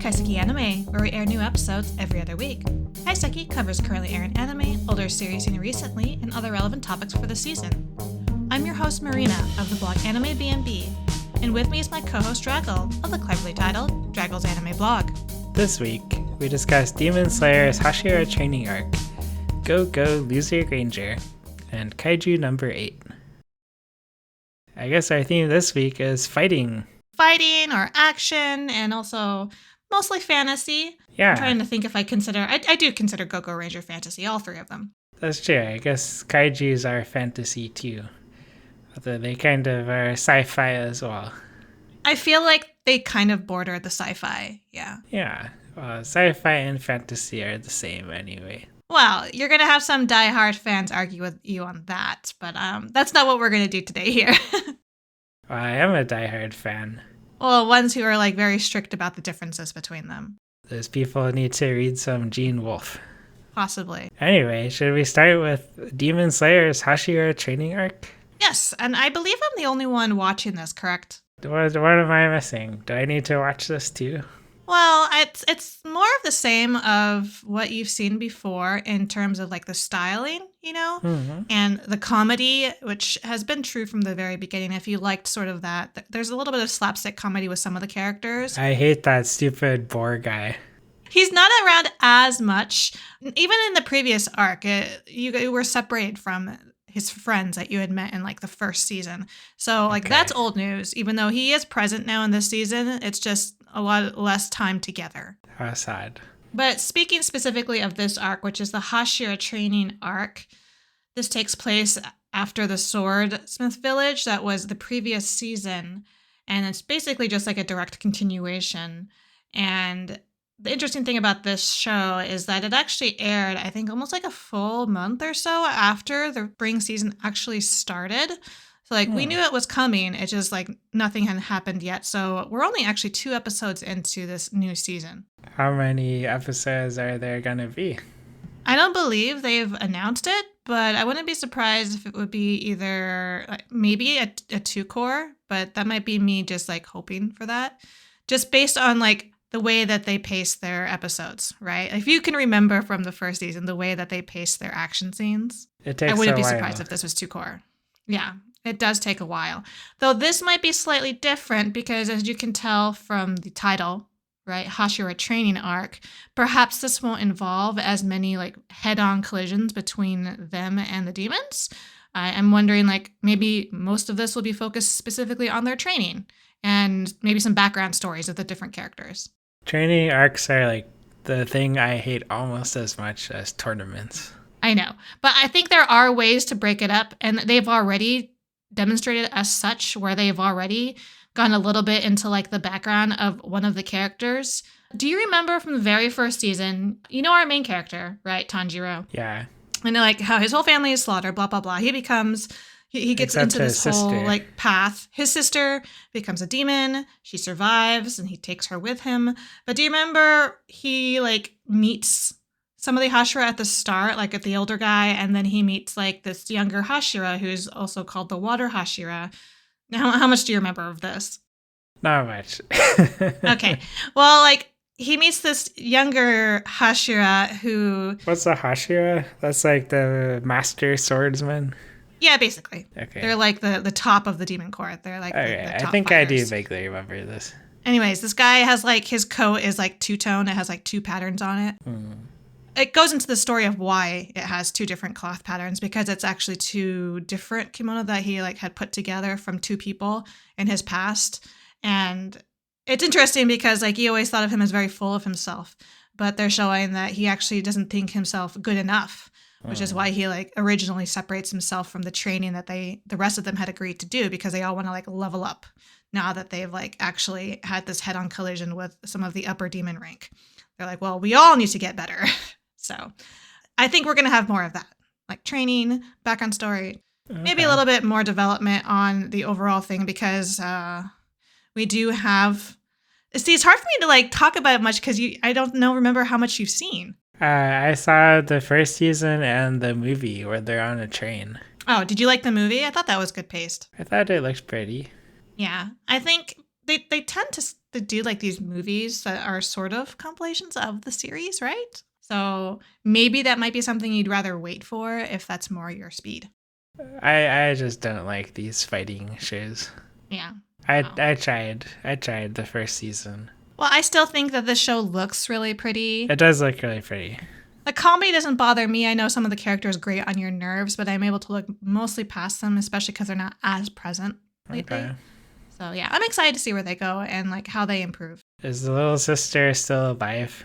Kaiseki Anime, where we air new episodes every other week. Kaiseki covers currently airing anime, older series seen recently, and other relevant topics for the season. I'm your host Marina of the blog Anime B&B, and with me is my co-host Draggle of the cleverly titled Draggle's Anime Blog. This week, we discuss Demon Slayer's Hashira training arc, Go Go Loser Granger, and Kaiju No.8. I guess our theme this week is fighting. Fighting or action, and also mostly fantasy. Yeah. I'm trying to think if I do consider Go Go Ranger fantasy, all three of them. That's true. I guess kaijus are fantasy too. Although they kind of are sci-fi as well. I feel like they kind of border the sci-fi, yeah. Yeah. Well, sci-fi and fantasy are the same anyway. Well, you're going to have some diehard fans argue with you on that, but that's not what we're going to do today here. Well, I am a diehard fan. Well, ones who are like very strict about the differences between them. Those people need to read some Gene Wolfe. Possibly. Anyway, should we start with Demon Slayer's Hashira training arc? Yes, and I believe I'm the only one watching this, correct? What am I missing? Do I need to watch this too? Well, it's more of the same of what you've seen before in terms of like the styling, you know, and the comedy, which has been true from the very beginning. If you liked sort of that, there's a little bit of slapstick comedy with some of the characters. I hate that stupid boar guy. He's not around as much. Even in the previous arc, you were separated from his friends that you had met in like the first season. So like That's old news. Even though he is present now in this season, it's just a lot less time together. How sad. But speaking specifically of this arc, which is the Hashira training arc, this takes place after the Swordsmith Village that was the previous season. And it's basically just like a direct continuation. And the interesting thing about this show is that it actually aired, I think, almost like a full month or so after the spring season actually started. So, like, we knew it was coming. It's just, like, nothing had happened yet. So, we're only actually 2 episodes into this new season. How many episodes are there going to be? I don't believe they've announced it, but I wouldn't be surprised if it would be either, like, maybe a 2-core, but that might be me just, like, hoping for that. Just based on, like, the way that they pace their episodes, right? If you can remember from the first season, the way that they pace their action scenes, I wouldn't be surprised if this was 2-core. Yeah, it does take a while. Though this might be slightly different because as you can tell from the title, right, Hashira training arc, perhaps this won't involve as many like head-on collisions between them and the demons. I'm wondering like maybe most of this will be focused specifically on their training and maybe some background stories of the different characters. Training arcs are like the thing I hate almost as much as tournaments. I know, but I think there are ways to break it up, and they've already demonstrated as such where they've already gone a little bit into like the background of one of the characters. Do you remember from the very first season, you know our main character, right, Tanjiro? Yeah. And like how his whole family is slaughtered, blah, blah, blah. He gets into this whole like path. His sister becomes a demon. She survives and he takes her with him. But do you remember he like meets some of the Hashira at the start, like at the older guy, and then he meets like this younger Hashira who's also called the Water Hashira. Now, how much do you remember of this? Not much. Okay. Well, like he meets this younger Hashira who... What's a Hashira? That's like the master swordsman? Yeah, basically. Okay. They're like the top of the demon court. They're like the top I think fighters. I do vaguely remember this. Anyways, this guy has like his coat is like 2-tone. It has like 2 patterns on it. It goes into the story of why it has 2 different cloth patterns because it's actually 2 different kimono that he like had put together from 2 people in his past. And it's interesting because like he always thought of him as very full of himself, but they're showing that he actually doesn't think himself good enough, which is why he like originally separates himself from the training that the rest of them had agreed to do because they all want to like level up now that they've like actually had this head-on collision with some of the upper demon rank. They're like, well, we all need to get better. So I think we're going to have more of that, like training, background story, maybe a little bit more development on the overall thing because we do have... See, it's hard for me to like talk about it much because I don't remember how much you've seen. I saw the first season and the movie where they're on a train. Oh, did you like the movie? I thought that was good paced. I thought it looked pretty. Yeah, I think they tend to to do like these movies that are sort of compilations of the series, right? So maybe that might be something you'd rather wait for if that's more your speed. I just don't like these fighting shows. Yeah. I tried the first season. Well, I still think that this show looks really pretty. It does look really pretty. The comedy doesn't bother me. I know some of the characters grate on your nerves, but I'm able to look mostly past them, especially because they're not as present lately. Okay. So yeah, I'm excited to see where they go and like how they improve. Is the little sister still alive?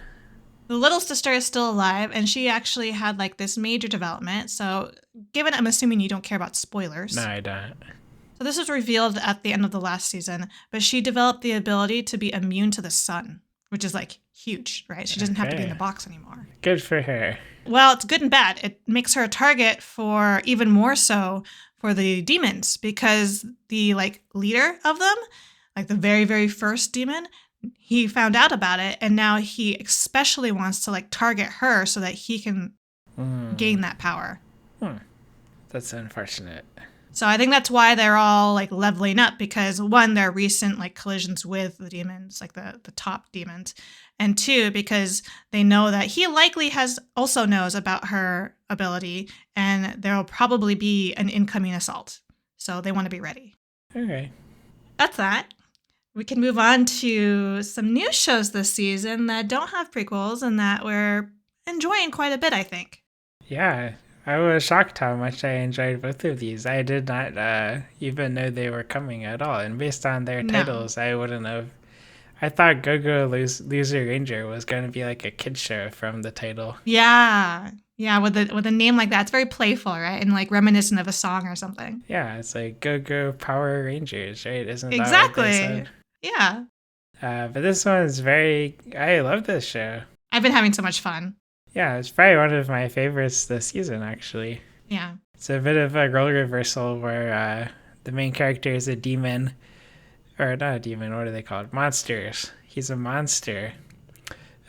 The little sister is still alive, and she actually had like this major development. So given I'm assuming you don't care about spoilers. No, I don't. So this was revealed at the end of the last season, but she developed the ability to be immune to the sun, which is like huge, right? She doesn't have to be in the box anymore. Good for her. Well, it's good and bad. It makes her a target for even more so for the demons, because the like leader of them, like the very, very first demon, he found out about it, and now he especially wants to like target her so that he can gain that power. That's unfortunate. So I think that's why they're all like leveling up, because one, their recent like collisions with the demons, like the top demons, and two, because they know that he likely also knows about her ability, and there'll probably be an incoming assault. So they want to be ready. Okay. That's that. We can move on to some new shows this season that don't have prequels and that we're enjoying quite a bit, I think. Yeah. I was shocked how much I enjoyed both of these. I did not even know they were coming at all. And based on their titles, I wouldn't have. I thought Go-Go Loser Ranger was going to be like a kid show from the title. Yeah. Yeah, with a name like that. It's very playful, right? And like reminiscent of a song or something. Yeah, it's like Go-Go Power Rangers, right? Isn't that exactly what they said? Yeah. But this one is I love this show. I've been having so much fun. Yeah, it's probably one of my favorites this season, actually. Yeah. It's a bit of a role reversal where the main character is a demon. Or not a demon, what are they called? Monsters. He's a monster.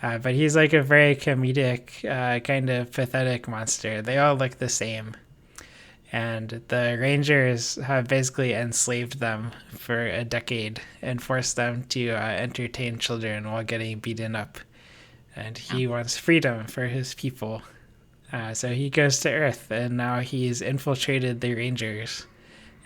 But he's like a very comedic, kind of pathetic monster. They all look the same. And the Rangers have basically enslaved them for a decade and forced them to entertain children while getting beaten up. And he wants freedom for his people. So he goes to Earth, and now he's infiltrated the Rangers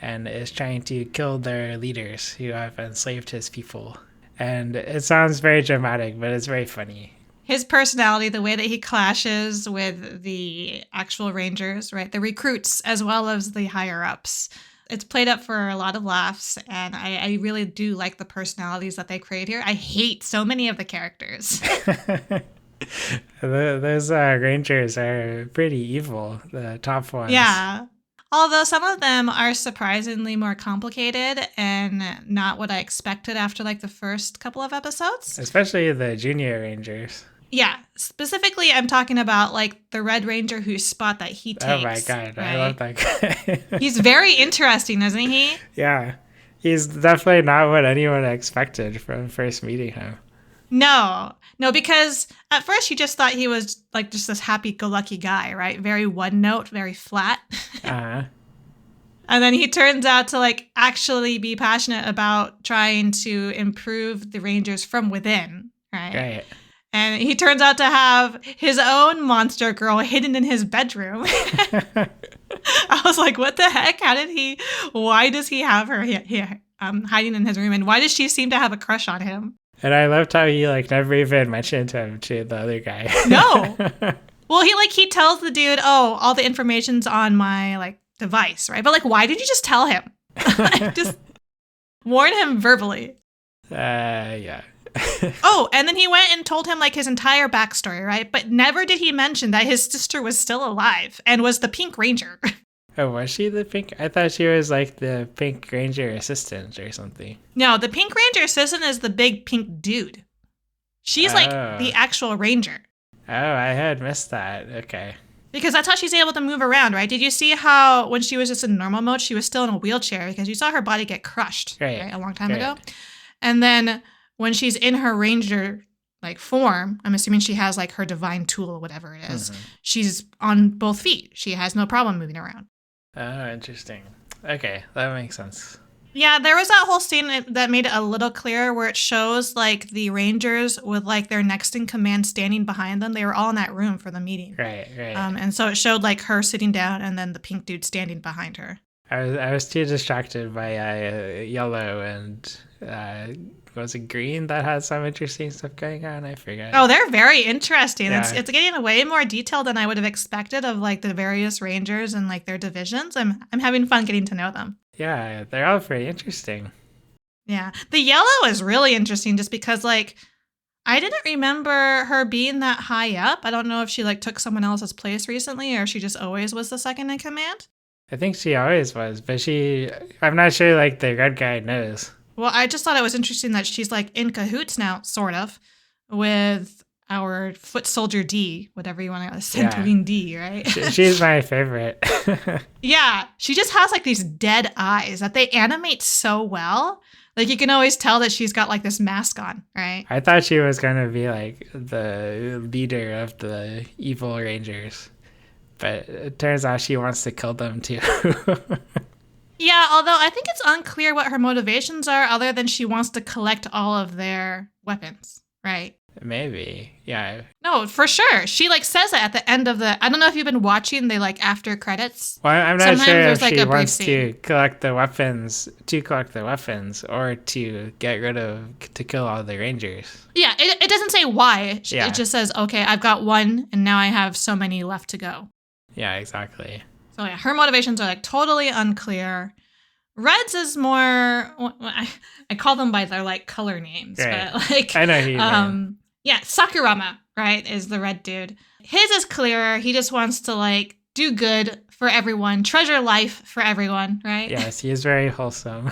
and is trying to kill their leaders who have enslaved his people. And it sounds very dramatic, but it's very funny. His personality, the way that he clashes with the actual Rangers, right? The recruits as well as the higher-ups. It's played up for a lot of laughs, and I really do like the personalities that they create here. I hate so many of the characters. Those Rangers are pretty evil, the top ones. Yeah. Although some of them are surprisingly more complicated and not what I expected after like the first couple of episodes. Especially the Junior Rangers. Yeah. Specifically, I'm talking about like the Red Ranger whose spot that he takes. Oh my God. Right? I love that guy. He's very interesting, isn't he? Yeah. He's definitely not what anyone expected from first meeting him. No, because at first you just thought he was like just this happy-go-lucky guy, right? Very one note, very flat. Uh-huh. And then he turns out to like actually be passionate about trying to improve the Rangers from within, right? Right. And he turns out to have his own monster girl hidden in his bedroom. I was like, what the heck? Why does he have her here, hiding in his room? And why does she seem to have a crush on him? And I loved how he like never even mentioned him to the other guy. No. Well, he tells the dude, oh, all the information's on my like device, right? But like, why did you just tell him? Just warn him verbally. Yeah. Oh, and then he went and told him like his entire backstory, right? But never did he mention that his sister was still alive and was the Pink Ranger. Oh, was she the pink? I thought she was like the Pink Ranger assistant or something. No, the Pink Ranger assistant is the big pink dude. She's like the actual Ranger. Oh, I had missed that. Okay. Because that's how she's able to move around, right? Did you see how when she was just in normal mode, she was still in a wheelchair because you saw her body get crushed right, a long time ago? And then when she's in her Ranger like form, I'm assuming she has like her divine tool or whatever it is. She's on both feet. She has no problem moving around. Oh, interesting. Okay, that makes sense. Yeah, there was that whole scene that made it a little clearer where it shows like the Rangers with like their next in command standing behind them. They were all in that room for the meeting. Right. And so it showed like her sitting down and then the pink dude standing behind her. I was too distracted by yellow and was it green that had some interesting stuff going on? I forget. Oh, they're very interesting. Yeah. It's getting way more detail than I would have expected of like the various Rangers and like their divisions. I'm having fun getting to know them. Yeah, they're all pretty interesting. Yeah. The yellow is really interesting just because like I didn't remember her being that high up. I don't know if she like took someone else's place recently or she just always was the second in command. I think she always was, but I'm not sure like the red guy knows. Well, I just thought it was interesting that she's like in cahoots now, sort of, with our foot soldier D, whatever you want to Centurion D, right? She's my favorite. Yeah, she just has like these dead eyes that they animate so well. Like you can always tell that she's got like this mask on, right? I thought she was going to be like the leader of the evil Rangers, but it turns out she wants to kill them too. Yeah, although I think it's unclear what her motivations are other than she wants to collect all of their weapons, right? Maybe, yeah. No, for sure. She like says it at the end of the. I don't know if you've been watching the like after credits. Well, I'm not Sometimes sure if there's, like, she a brief wants scene. to collect the weapons, or to get rid of, to kill all the Rangers. Yeah, it doesn't say why. Yeah. It just says, okay, I've got one, and now I have so many left to go. Yeah, exactly. So yeah, her motivations are like totally unclear. Red's is more. I call them by their like color names, Right. but like I know who you mean. yeah, Sakurama, right, is the red dude. His is clearer. He just wants to like do good for everyone, treasure life for everyone, right? Yes, he is very wholesome.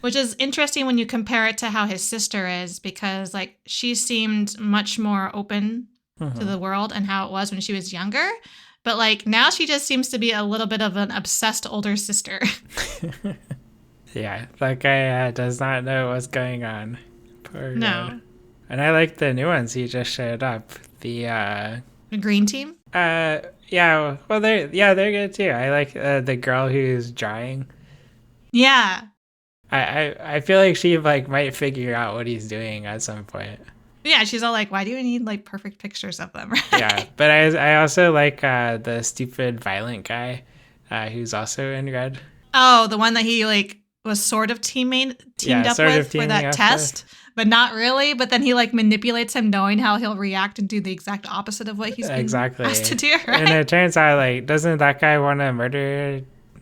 Which is interesting when you compare it to how his sister is, because like she seemed much more open to the world and how it was when she was younger. But like now she just seems to be a little bit of an obsessed older sister. Yeah, that guy does not know what's going on. Poor No. God. And I like the new ones he just showed up. The green team? yeah, well they're good too. I like the girl who's drawing. Yeah. I feel like she like might figure out what he's doing at some point. Yeah, she's all like, why do you need like perfect pictures of them? Right? Yeah, but I also like the stupid violent guy who's also in red. Oh, the one that he like was sort of teamed up with for that test, but not really. But then he like manipulates him, knowing how he'll react and do the exact opposite of what he's been asked to do. Right? And it turns out like doesn't that guy want to murder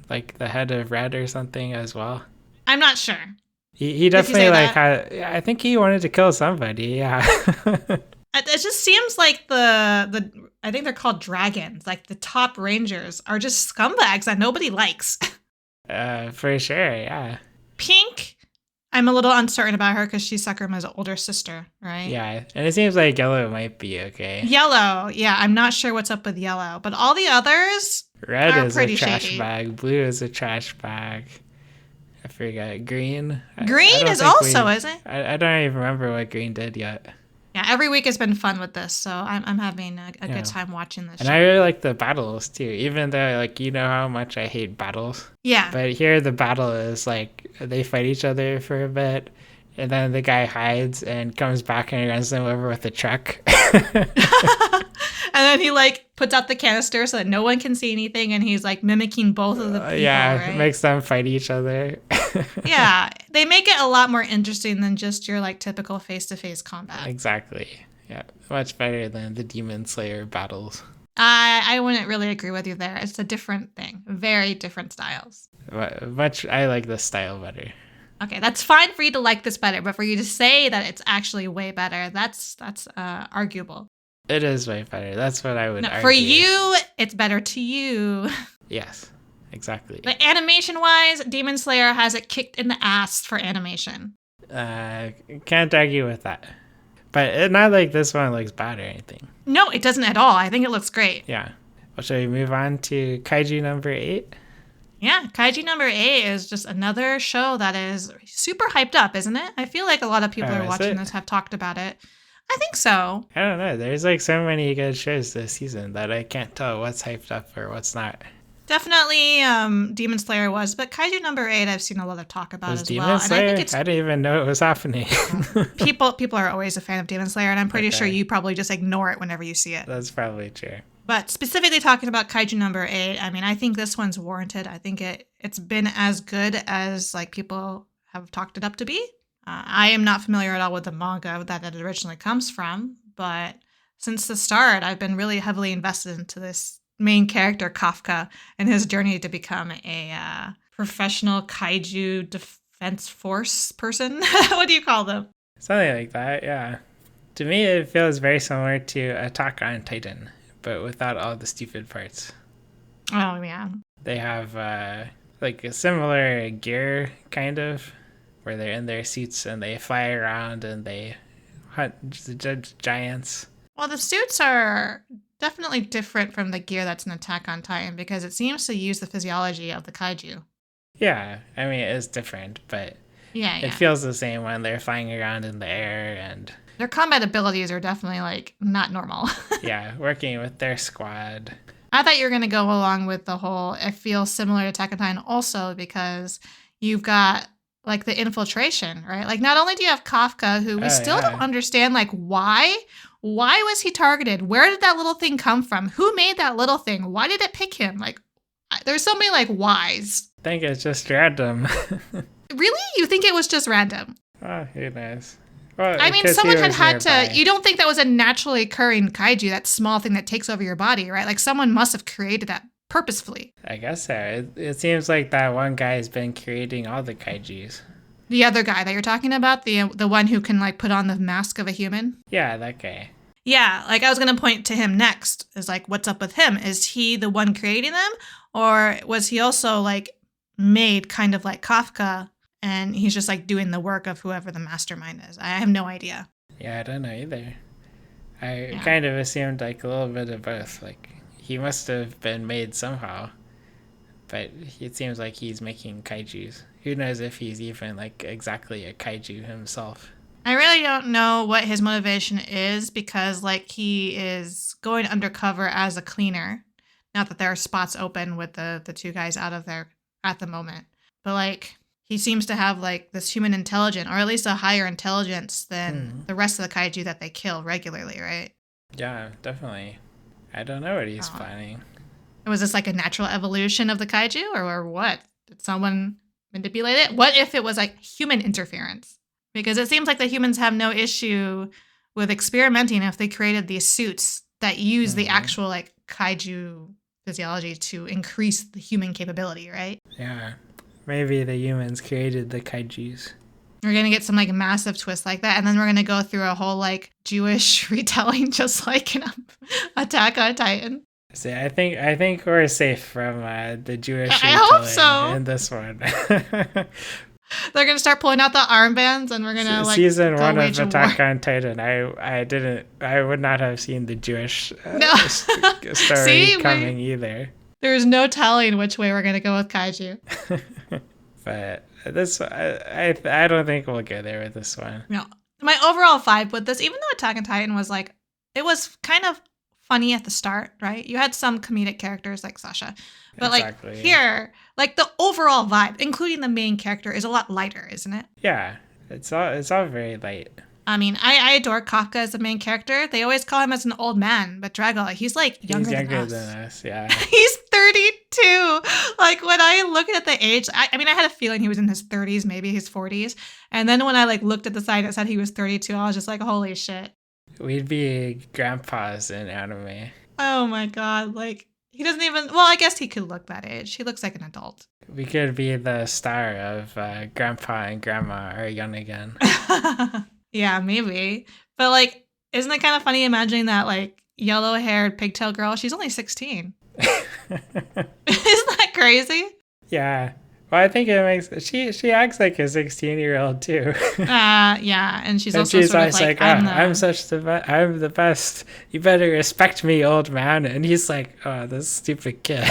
like the head of red or something as well? I'm not sure. He definitely like I think he wanted to kill somebody. Yeah. It just seems like the I think they're called dragons. Like the top rangers are just scumbags that nobody likes. For sure, yeah. Pink, I'm a little uncertain about her because she's Sakurama's older sister, right? Yeah, and it seems like yellow might be okay. Yellow, yeah, I'm not sure what's up with yellow, but all the others Red are is pretty a trash shady. bag. Blue is a trash bag. I forget. Green. Green is also, isn't it? I don't even remember what green did yet. Yeah, every week has been fun with this, so I'm having a good time watching this. And I really like the battles too, even though like you know how much I hate battles. Yeah. But here the battle is like they fight each other for a bit, and then the guy hides and comes back and runs them over with a truck. And then he like puts out the canister so that no one can see anything, and he's like mimicking both of the people. Right? Makes them fight each other. Yeah, they make it a lot more interesting than just your like typical face-to-face combat. Exactly. Yeah, much better than the Demon Slayer battles. I wouldn't really agree with you there. It's a different thing. Very different styles. I like this style better. Okay, that's fine for you to like this better, but for you to say that it's actually way better, that's arguable. It is way better. That's what I would argue. For you, it's better to you. Yes, exactly. But animation-wise, Demon Slayer has it kicked in the ass for animation. Can't argue with that. But not like this one looks bad or anything. No, it doesn't at all. I think it looks great. Yeah. Well, shall we move on to Kaiju number 8? Yeah, Kaiju number 8 is just another show that is super hyped up, isn't it? I feel like a lot of people are watching this have talked about it. I think so. I don't know. There's like so many good shows this season that I can't tell what's hyped up or what's not. Definitely Demon Slayer was, but Kaiju No.8 I've seen a lot of talk about Was as Demon well. Slayer? And I think I didn't even know it was happening. people are always a fan of Demon Slayer, and I'm pretty sure Okay. you probably just ignore it whenever you see it. That's probably true. But specifically talking about Kaiju No.8, I mean, I think this one's warranted. I think it's been as good as like people have talked it up to be. I am not familiar at all with the manga that it originally comes from, but since the start, I've been really heavily invested into this main character, Kafka, and his journey to become a professional kaiju defense force person. What do you call them? Something like that, yeah. To me, it feels very similar to Attack on Titan, but without all the stupid parts. Oh, yeah. They have like a similar gear, kind of, where they're in their suits and they fly around and they hunt giants. Well, the suits are definitely different from the gear that's in Attack on Titan because it seems to use the physiology of the kaiju. Yeah, I mean, it's different, but Yeah. it feels the same when they're flying around in the air and Their combat abilities are definitely like not normal. yeah, working with their squad. I thought you were going to go along with the whole, it feels similar to Attack on Titan also because you've got like the infiltration, right? Like not only do you have Kafka, who we still don't understand like why was he targeted? Where did that little thing come from? Who made that little thing? Why did it pick him? Like there's so many like whys. I think it's just random. Really? You think it was just random? Oh, who knows? Well, I mean, because someone he was had nearby. to. You don't think that was a naturally occurring kaiju, that small thing that takes over your body, right? Like someone must have created that purposefully. I guess so. It seems like that one guy has been creating all the kaijus. The other guy that you're talking about, the one who can like put on the mask of a human. Yeah, that guy. Yeah, like I was gonna point to him next. Is like, what's up with him? Is he the one creating them, or was he also like made kind of like Kafka, and he's just like doing the work of whoever the mastermind is? I have no idea. Yeah, I don't know either. I kind of assumed like a little bit of both. Like he must have been made somehow, but it seems like he's making kaijus. Who knows if he's even like exactly a kaiju himself? I really don't know what his motivation is because like he is going undercover as a cleaner. Not that there are spots open with the two guys out of there at the moment, but like he seems to have like this human intelligence, or at least a higher intelligence than the rest of the kaiju that they kill regularly, right? Yeah, definitely. I don't know what he's Oh. planning. Was this like a natural evolution of the kaiju or what? Did someone manipulate it? What if it was like human interference? Because it seems like the humans have no issue with experimenting if they created these suits that use the actual like kaiju physiology to increase the human capability, right? Yeah. Maybe the humans created the kaijus. We're going to get some like massive twist like that. And then we're going to go through a whole like Jewish retelling just like in Attack on Titan. See, I think we're safe from the Jewish I hope retelling so. in this one. They're going to start pulling out the armbands and we're going to like Season go 1 of wage a Attack war. on Titan. I would not have seen the Jewish No. story See, coming either. There's no telling which way we're going to go with kaiju. But this, I don't think we'll go there with this one. No. My overall vibe with this, even though Attack on Titan was like, it was kind of funny at the start, right? You had some comedic characters like Sasha. But Exactly. like here, like the overall vibe, including the main character, is a lot lighter, isn't it? Yeah, it's all very light. I mean, I adore Kafka as the main character. They always call him as an old man, but Drago, he's like younger, He's younger than us. than us, yeah. He's 32. Like when I look at the age, I mean, I had a feeling he was in his 30s, maybe his 40s. And then when I like looked at the side that said he was 32, I was just like, holy shit. We'd be grandpas in anime. Oh my God. Like he doesn't even, well, I guess he could look that age. He looks like an adult. We could be the star of Grandpa and Grandma are young again. Yeah, maybe. But like, isn't it kind of funny imagining that like yellow haired pigtail girl? She's only 16. Isn't that crazy? Yeah. Well, I think it makes she acts like a 16-year-old too. Yeah, and she's also she's sort of always like, I'm the best. You better respect me, old man. And he's like, oh, this stupid kid.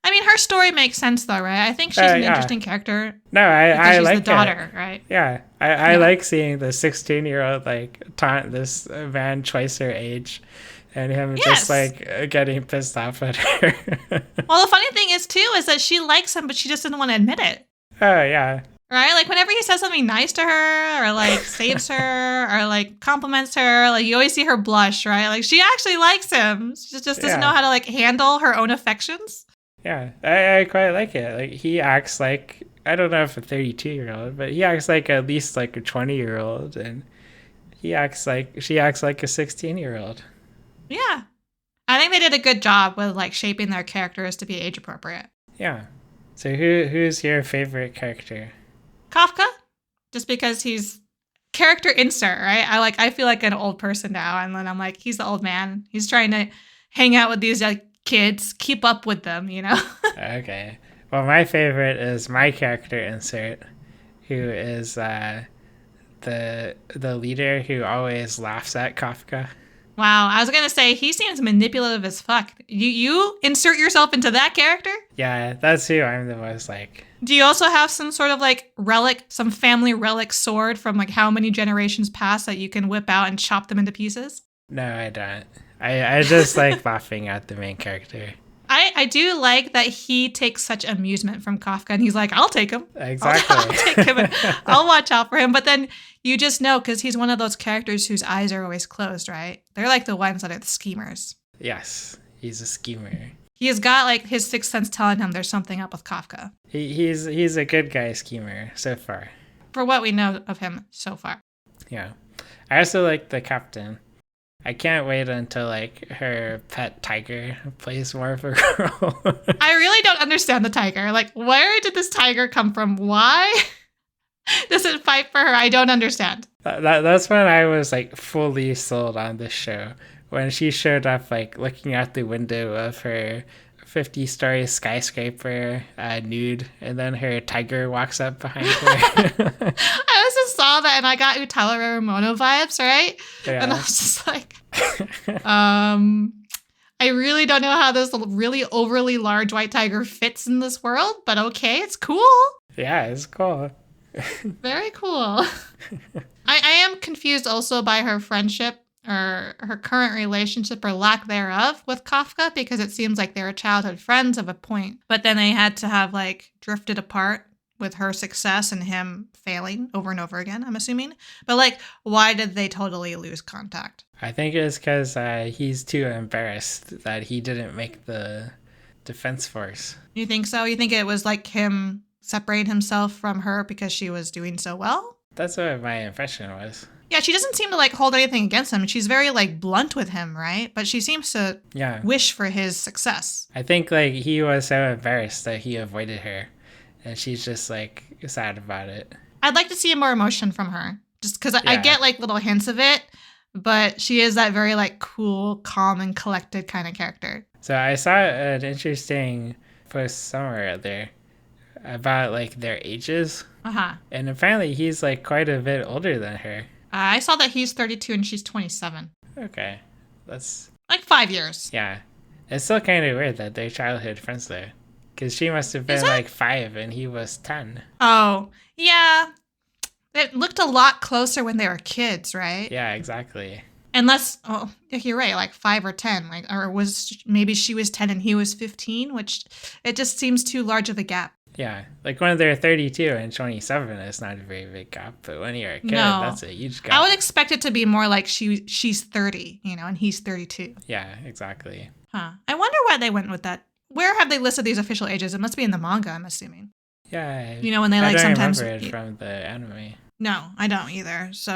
I mean, her story makes sense though, right? I think she's an yeah. interesting character. No, Because I she's like the daughter, right? Yeah, I like seeing the 16-year-old like taunt this man twice her age, and him Yes. just like getting pissed off at her. Well, the funny thing is, too, is that she likes him, but she just doesn't want to admit it. Oh, yeah. Right? Like, whenever he says something nice to her, or like saves her, or like compliments her, like you always see her blush, right? Like, she actually likes him. She just doesn't know how to like handle her own affections. Yeah, I quite like it. Like, he acts like, I don't know if a 32-year-old, but he acts like at least like a 20-year-old, and she acts like a 16-year-old. Yeah. I think they did a good job with like shaping their characters to be age appropriate. Yeah. So who's your favorite character? Kafka, just because he's character insert, right? I feel like an old person now, and then I'm like, he's the old man. He's trying to hang out with these kids, keep up with them, you know? Okay. Well, my favorite is my character insert, who is the leader who always laughs at Kafka. Wow, I was gonna say he seems manipulative as fuck. You insert yourself into that character? Yeah, that's who I'm the most like. Do you also have some sort of like relic, some family relic sword from like how many generations past that you can whip out and chop them into pieces? No, I don't. I just like laughing at the main character. I do like that he takes such amusement from Kafka, and he's like, I'll take him. Exactly. I'll take him. And I'll watch out for him. But then you just know, because he's one of those characters whose eyes are always closed, right? They're like the ones that are the schemers. Yes, he's a schemer. He has got like his sixth sense telling him there's something up with Kafka. He's a good guy schemer so far. For what we know of him so far. Yeah. I also like the captain. I can't wait until like her pet tiger plays more of a role. I really don't understand the tiger. Like, where did this tiger come from? Why does it fight for her? I don't understand. That's when I was like fully sold on this show. When she showed up like looking out the window of her 50-story skyscraper nude, and then her tiger walks up behind her. I also saw that and I got Utala Ramono vibes, right? Yeah. And I was just like, I really don't know how this really overly large white tiger fits in this world, but okay, it's cool. Yeah, it's cool. Very cool. I am confused also by her friendship or her current relationship or lack thereof with Kafka, because it seems like they were childhood friends of a point, but then they had to have like drifted apart with her success and him failing over and over again, I'm assuming. But like, why did they totally lose contact? I think it's because he's too embarrassed that he didn't make the defense force. You think so? You think it was like him separating himself from her because she was doing so well? That's what my impression was. Yeah, she doesn't seem to like hold anything against him. She's very like blunt with him, right? But she seems to wish for his success. I think like he was so embarrassed that he avoided her, and she's just like sad about it. I'd like to see more emotion from her, just because I get like little hints of it, but she is that very like cool, calm, and collected kind of character. So I saw an interesting post somewhere out there about like their ages. And apparently he's like quite a bit older than her. I saw that he's 32 and she's 27. Okay. That's like 5 years. Yeah. It's still kind of weird that they're childhood friends though. Because she must have been like 5 and he was 10. Oh, yeah. It looked a lot closer when they were kids, right? Yeah, exactly. Unless, oh, you're right, like 5 or 10. Like, or was maybe she was 10 and he was 15, which it just seems too large of a gap. Yeah, like when they're 32 and 27, it's not a very big gap. But when you're a kid, that's a huge gap. I would expect it to be more like she's 30, and he's 32. Yeah, exactly. Huh. I wonder why they went with that. Where have they listed these official ages? It must be in the manga, I'm assuming. Yeah. When they like sometimes. I don't remember it from the anime. No, I don't either. So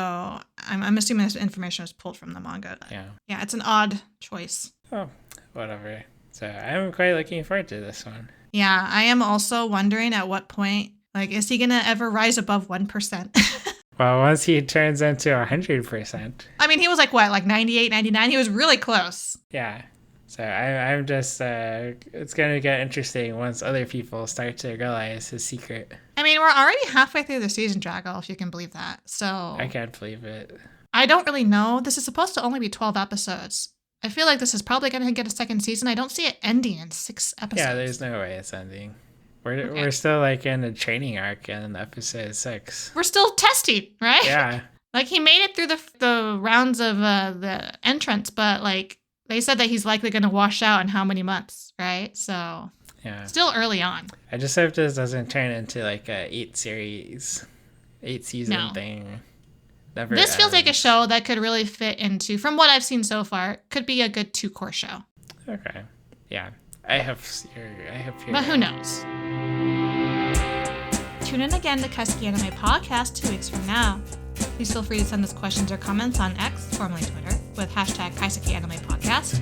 I'm assuming this information was pulled from the manga. Yeah. Yeah, it's an odd choice. Oh, whatever. So I'm quite looking forward to this one. Yeah, I am also wondering at what point, like, is he going to ever rise above 1%? Well, once he turns into 100%. I mean, he was like, what, like 98, 99? He was really close. Yeah. So I'm just, it's going to get interesting once other people start to realize his secret. I mean, we're already halfway through the season, Jackal, if you can believe that. So I can't believe it. I don't really know. This is supposed to only be 12 episodes. I feel like this is probably going to get a second season. I don't see it ending in 6 episodes. Yeah, there's no way it's ending. We're still like in a training arc in episode 6. We're still testing, right? Yeah. Like he made it through the rounds of the entrance, but like they said that he's likely going to wash out in how many months, right? So Yeah. still early on. I just hope this doesn't turn into like a 8-season thing. Never This feels like a ends. show that could really fit into, from what I've seen so far, could be a good 2-course show. Okay. Yeah. I hope But who knows? Tune in again to Kaiseki Anime Podcast 2 weeks from now. Please feel free to send us questions or comments on X, formerly Twitter, with hashtag Kaiseki Anime Podcast,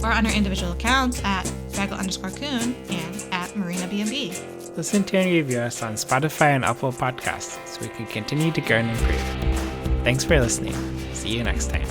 or on our individual accounts at Draggle_Kun and at MarinaBNB. Listen to and review us on Spotify and Apple Podcasts so we can continue to grow and improve. Thanks for listening. See you next time.